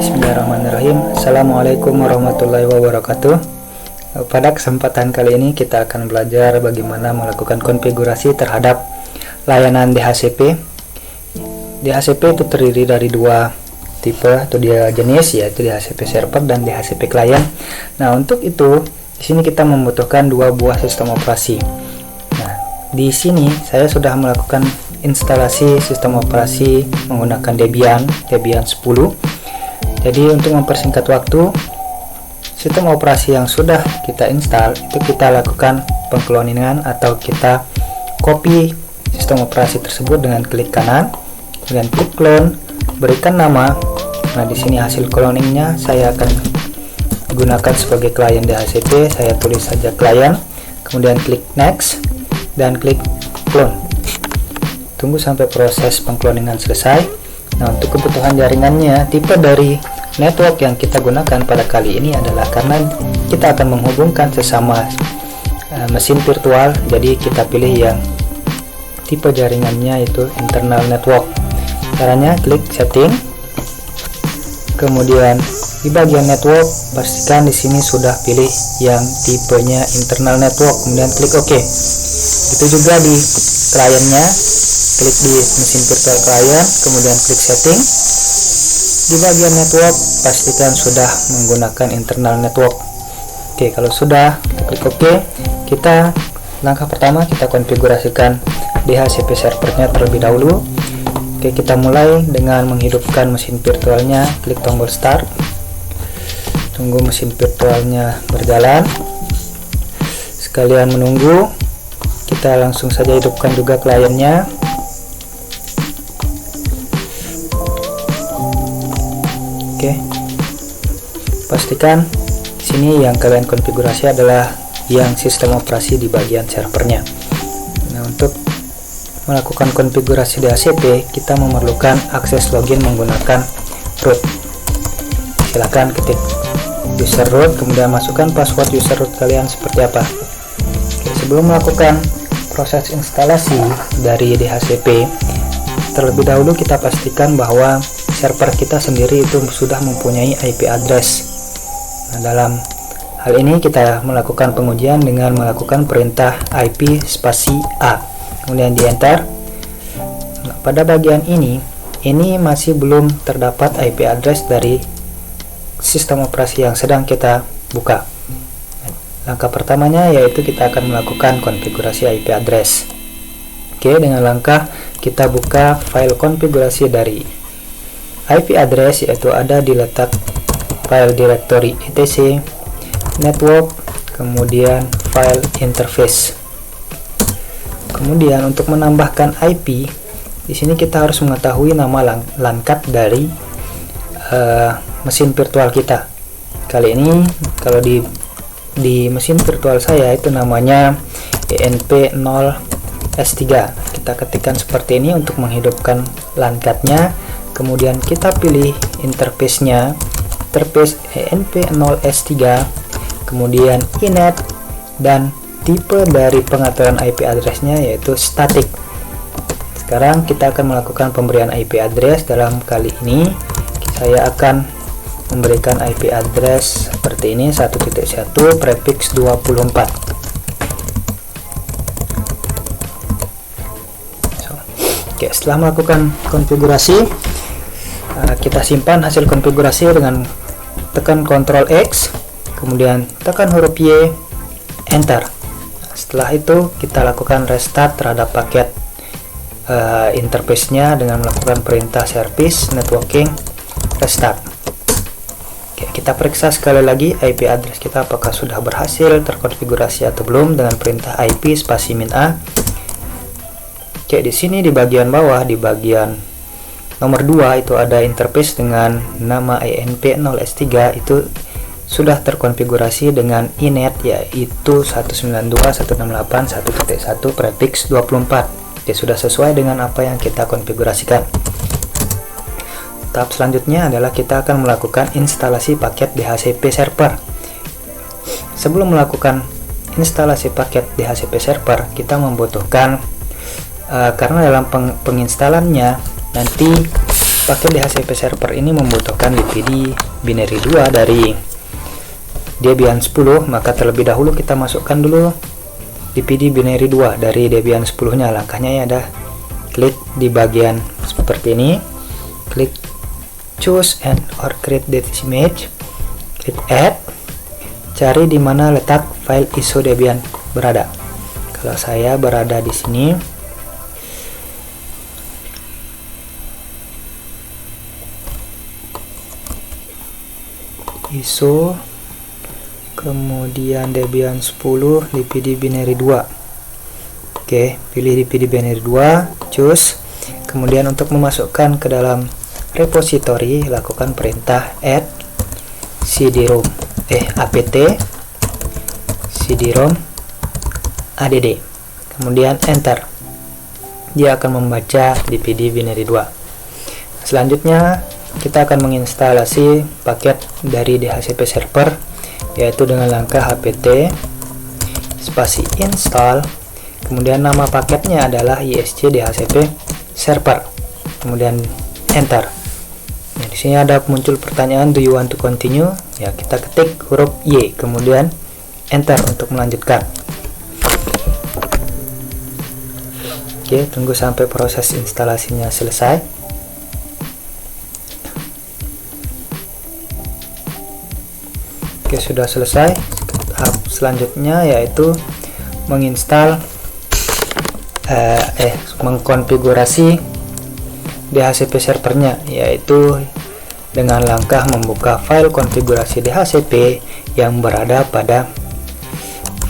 Bismillahirrahmanirrahim. Assalamualaikum warahmatullahi wabarakatuh. Pada kesempatan kali ini kita akan belajar bagaimana melakukan konfigurasi terhadap layanan DHCP. DHCP itu terdiri dari dua tipe atau dia jenis, yaitu DHCP server dan DHCP client. Nah, untuk itu di sini kita membutuhkan dua buah sistem operasi. Nah, di sini saya sudah melakukan instalasi sistem operasi menggunakan Debian 10. Jadi untuk mempersingkat waktu, sistem operasi yang sudah kita install itu kita lakukan pengkloningan atau kita copy sistem operasi tersebut dengan klik kanan, kemudian klik clone, berikan nama. Nah, di sini hasil cloningnya saya akan gunakan sebagai klien DHCP. Saya tulis saja klien, kemudian klik next dan klik clone. Tunggu sampai proses pengkloningan selesai. Nah, untuk kebutuhan jaringannya, tipe dari network yang kita gunakan pada kali ini adalah karena kita akan menghubungkan sesama mesin virtual, jadi kita pilih yang tipe jaringannya itu internal network. Caranya klik setting, kemudian di bagian network pastikan di sini sudah pilih yang tipenya internal network, kemudian klik OK. Itu juga di kliennya, klik di mesin virtual client, kemudian klik setting. Di bagian network pastikan sudah menggunakan internal network. Oke, kalau sudah klik OK, kita langkah pertama kita konfigurasikan DHCP servernya terlebih dahulu. Oke, kita mulai dengan menghidupkan mesin virtualnya, klik tombol start. Tunggu mesin virtualnya berjalan. Sekalian menunggu, kita langsung saja hidupkan juga kliennya. Oke, pastikan di sini yang kalian konfigurasi adalah yang sistem operasi di bagian servernya. Nah, untuk melakukan konfigurasi DHCP, kita memerlukan akses login menggunakan root. Silahkan ketik user root, kemudian masukkan password user root kalian seperti apa. Oke, sebelum melakukan proses instalasi dari DHCP, terlebih dahulu kita pastikan bahwa server kita sendiri itu sudah mempunyai IP address. Nah, dalam hal ini kita melakukan pengujian dengan melakukan perintah IP spasi A, kemudian di enter. Nah, pada bagian ini masih belum terdapat IP address dari sistem operasi yang sedang kita buka. Langkah pertamanya yaitu kita akan melakukan konfigurasi IP address. Oke, dengan langkah kita buka file konfigurasi dari IP address, yaitu ada di letak file directory etc network, kemudian file interface. Kemudian untuk menambahkan IP, di sini kita harus mengetahui nama langkat dari mesin virtual kita. Kali ini kalau di mesin virtual saya itu namanya enp0s3. Kita ketikkan seperti ini untuk menghidupkan langkatnya. Kemudian kita pilih interface-nya, interface enp0s3, kemudian inet, dan tipe dari pengaturan IP address-nya yaitu static. Sekarang kita akan melakukan pemberian IP address. Dalam kali ini saya akan memberikan IP address seperti ini, 1.1 prefix 24. Oke, setelah melakukan konfigurasi, kita simpan hasil konfigurasi dengan tekan Ctrl X, kemudian tekan huruf Y, enter. Setelah itu kita lakukan restart terhadap paket interface-nya dengan melakukan perintah service networking restart. Oke, kita periksa sekali lagi IP address kita apakah sudah berhasil terkonfigurasi atau belum dengan perintah IP spasi -a. Oke, di sini di bagian bawah, di bagian nomor 2 itu ada interface dengan nama enp0s3, itu sudah terkonfigurasi dengan inet yaitu 192.168.1.1 prefix 24. Oke, sudah sesuai dengan apa yang kita konfigurasikan. Tahap selanjutnya adalah kita akan melakukan instalasi paket DHCP server. Sebelum melakukan instalasi paket DHCP server, kita membutuhkan karena dalam penginstalannya nanti paket DHCP server ini membutuhkan DPD binary 2 dari Debian 10, maka terlebih dahulu kita masukkan dulu DPD binary 2 dari Debian 10 nya. Langkahnya ya ada klik di bagian seperti ini, klik choose and or create this image, klik add, cari di mana letak file ISO Debian berada. Kalau saya berada di sini, ISO, kemudian Debian 10 DPD binary 2. Oke, pilih DPD binary 2, choose. Kemudian untuk memasukkan ke dalam repository, lakukan perintah add cd-rom apt cd-rom add, kemudian enter. Dia akan membaca DPD binary 2. Selanjutnya kita akan menginstalasi paket dari DHCP server, yaitu dengan langkah apt spasi install, kemudian nama paketnya adalah ISC DHCP server, kemudian enter. Nah, di sini ada muncul pertanyaan, do you want to continue? Ya, kita ketik huruf Y, kemudian enter untuk melanjutkan. Oke, tunggu sampai proses instalasinya selesai. Oke, sudah selesai. Tahap selanjutnya yaitu menginstal mengkonfigurasi DHCP servernya, yaitu dengan langkah membuka file konfigurasi DHCP yang berada pada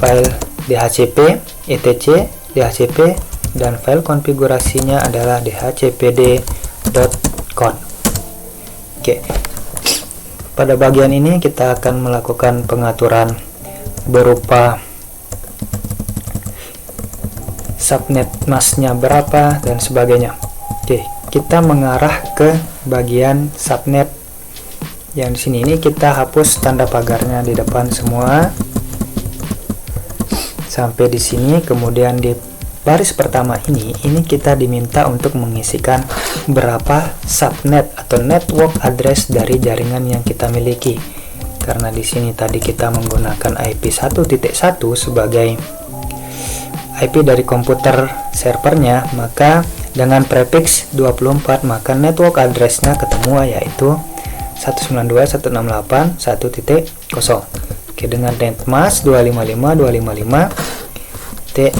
file DHCP etc DHCP, dan file konfigurasinya adalah dhcpd.conf. Oke, pada bagian ini kita akan melakukan pengaturan berupa subnet masknya berapa dan sebagainya. Oke, kita mengarah ke bagian subnet yang di sini. Ini kita hapus tanda pagarnya di depan semua sampai di sini. Kemudian di baris pertama ini kita diminta untuk mengisikan berapa subnet atau network address dari jaringan yang kita miliki. Karena di sini tadi kita menggunakan IP 1.1 sebagai IP dari komputer servernya, maka dengan prefix 24 maka network addressnya ketemu, yaitu 192.168.1.0. Oke, dengan netmask 255.255.0.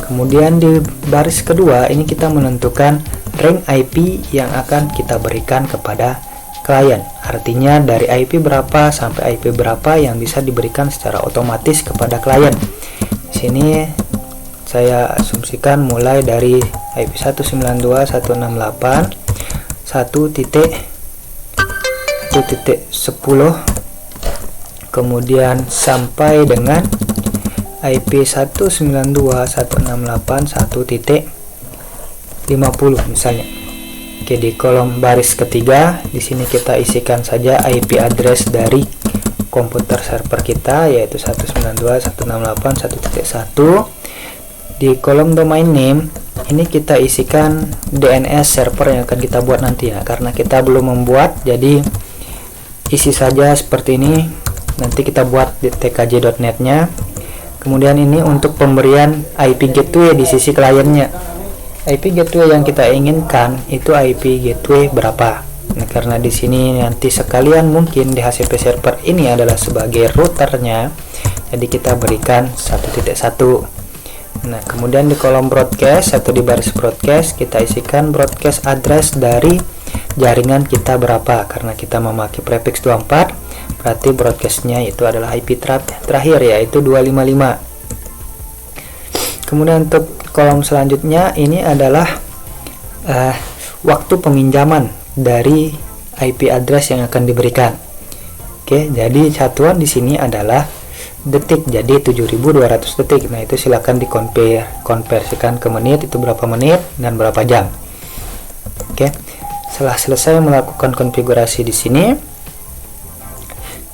Kemudian di baris kedua ini kita menentukan range IP yang akan kita berikan kepada klien. Artinya dari IP berapa sampai IP berapa yang bisa diberikan secara otomatis kepada klien. Di sini saya asumsikan mulai dari IP 192.168.1.1.10 kemudian sampai dengan IP 192.168.1.50 misalnya. Oke, di kolom baris ketiga di sini kita isikan saja IP address dari komputer server kita, yaitu 192.168.1.1. Di kolom domain name ini kita isikan DNS server yang akan kita buat nanti ya, karena kita belum membuat jadi isi saja seperti ini. Nanti kita buat di tkj.net nya. Kemudian ini untuk pemberian IP gateway di sisi kliennya. IP gateway yang kita inginkan itu IP gateway berapa. Nah, karena di sini nanti sekalian mungkin DHCP server ini adalah sebagai routernya, jadi kita berikan 1.1. Nah, kemudian di kolom broadcast atau di baris broadcast kita isikan broadcast address dari jaringan kita berapa. Karena kita memakai prefix 24, berarti broadcastnya itu adalah IP terakhir, yaitu 255. Kemudian untuk kolom selanjutnya ini adalah waktu peminjaman dari IP address yang akan diberikan. Oke, jadi satuan di sini adalah detik, jadi 7200 detik. Nah, itu silakan dikonversikan ke menit, itu berapa menit dan berapa jam. Oke, setelah selesai melakukan konfigurasi di sini,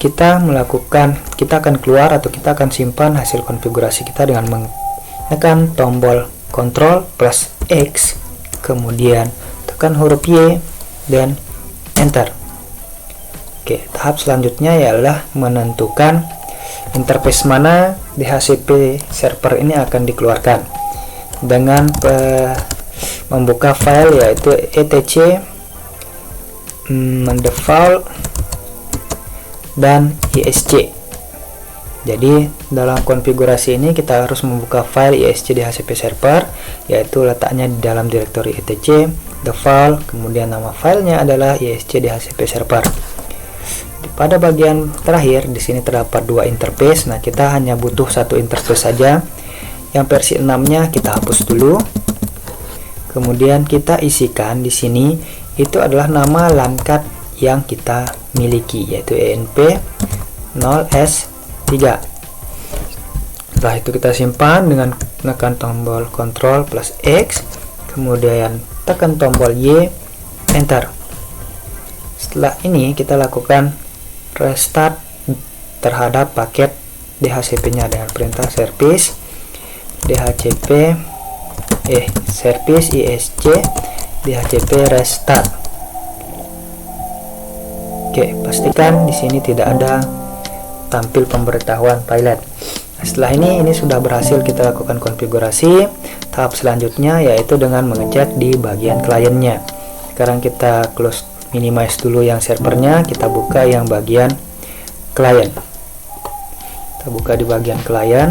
kita akan keluar atau kita akan simpan hasil konfigurasi kita dengan menekan tombol Ctrl plus X, kemudian menghidupkan huruf Y dan enter. Oke, tahap selanjutnya ialah menentukan interface mana DHCP server ini akan dikeluarkan dengan membuka file yaitu etc default dan isc. Jadi dalam konfigurasi ini kita harus membuka file isc DHCP server, yaitu letaknya di dalam direktori etc default, kemudian nama filenya adalah isc DHCP server. Pada bagian terakhir di sini terdapat dua interface. Nah, kita hanya butuh satu interface saja. Yang versi 6-nya kita hapus dulu. Kemudian kita isikan di sini itu adalah nama LAN card yang kita miliki, yaitu ENP0S3. Setelah itu kita simpan dengan menekan tombol Ctrl plus X, kemudian tekan tombol Y, enter. Setelah ini kita lakukan restart terhadap paket DHCP-nya dengan perintah service DHCP service isc DHCP restart. Oke, pastikan di sini tidak ada tampil pemberitahuan pilot. Nah, setelah ini sudah berhasil kita lakukan konfigurasi. Tahap selanjutnya yaitu dengan mengecek di bagian kliennya. Sekarang kita close, minimize dulu yang servernya, kita buka yang bagian klien. Kita buka di bagian klien.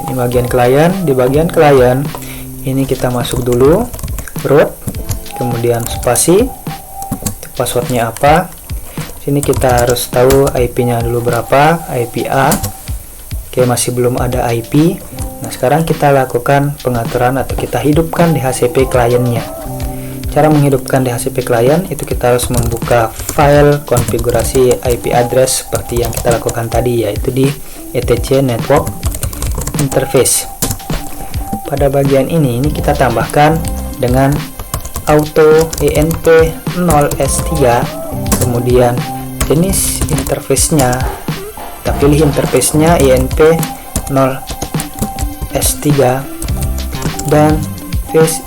Ini bagian klien. Di bagian klien ini kita masuk dulu root, kemudian spasi, passwordnya apa. Sini kita harus tahu IP-nya dulu berapa, IP A. Oke, masih belum ada IP. Nah, sekarang kita lakukan pengaturan atau kita hidupkan DHCP kliennya. Cara menghidupkan DHCP klien itu kita harus membuka file konfigurasi IP address seperti yang kita lakukan tadi, yaitu di etc network interface. Pada bagian ini kita tambahkan dengan auto ENP0S3, kemudian jenis interface-nya kita pilih interface-nya ENP0S3 dan face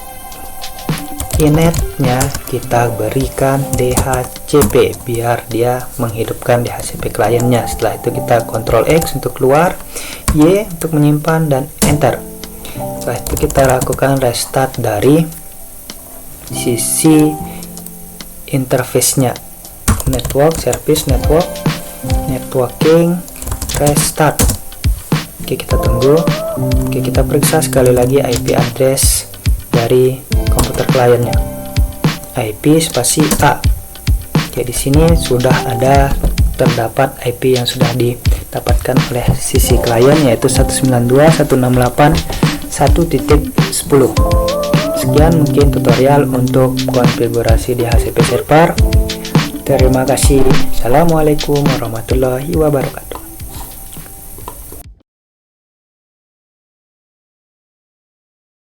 inetnya kita berikan DHCP biar dia menghidupkan DHCP kliennya. Setelah itu kita Ctrl X untuk keluar, Y untuk menyimpan, dan enter. Setelah itu kita lakukan restart dari sisi interface-nya, network, service, network, networking, restart. Oke, kita tunggu. Oke, kita periksa sekali lagi IP address dari komputer kliennya, IP spasi A. Oke, di sini sudah terdapat IP yang sudah didapatkan oleh sisi klien, yaitu 192.168.1.10. Sekian mungkin tutorial untuk konfigurasi DHCP server. Terima kasih. Assalamualaikum warahmatullahi wabarakatuh.